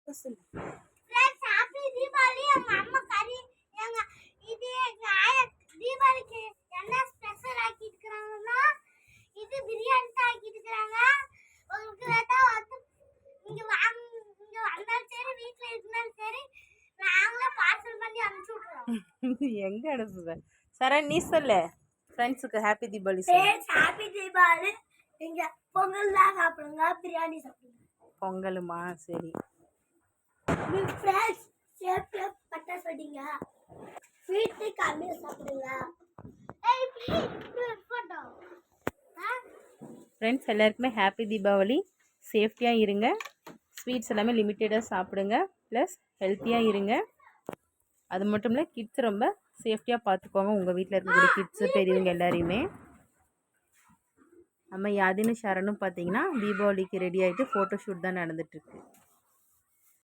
Friends happy Deepavali. எங்க அம்மா கறி எங்க இது எங்க ஆயா தீபாவளிக்கு என்ன ஸ்பெஷல் ஆக்கி இருக்காங்கன்னா இது பிரியாணி தான் ஆக்கி இருக்காங்க. உங்களுக்கு வேட்டா வந்து இங்க வந்தாலும் சரி வீட்ல இருந்தாலும் சரி நாங்களே பார்சல் பண்ணி அனுப்பிச்சு விட்டுறோம். எங்க அனுப்புவ சரண் நீ சொல்லு ஃப்ரெண்ட்ஸுக்கு ஹாப்பி தீபாவளி சொல்லு. Friends happy Deepavali. நீங்க பொங்கல் தான் சாப்பிடுங்க, பிரியாணி சாப்பிடுங்க. பொங்கலுமா சரி. ஃப்ரெண்ட்ஸ் சேஃப்டியா பட்டாசு வெடிங்க, ஸ்வீட் கம்மியா சாப்பிடுங்க. ஃப்ரெண்ட்ஸ் எல்லாருக்குமே ஹாப்பி தீபாவளி. சேஃப்டியாக இருங்க, ஸ்வீட்ஸ் எல்லாமே லிமிட்டடாக சாப்பிடுங்க, ப்ளஸ் ஹெல்த்தியாக இருங்க. அது மட்டும் இல்லை கிட்ஸ் ரொம்ப சேஃப்டியாக பார்த்துக்கோங்க, உங்கள் வீட்டில் இருக்கக்கூடிய கிட்ஸு பெரியவங்க எல்லாரையுமே. நம்ம யாதினும் ஷரணும் பார்த்தீங்கன்னா தீபாவளிக்கு ரெடி ஆகிட்டு ஃபோட்டோ ஷூட் தான் நடந்துகிட்ருக்கு.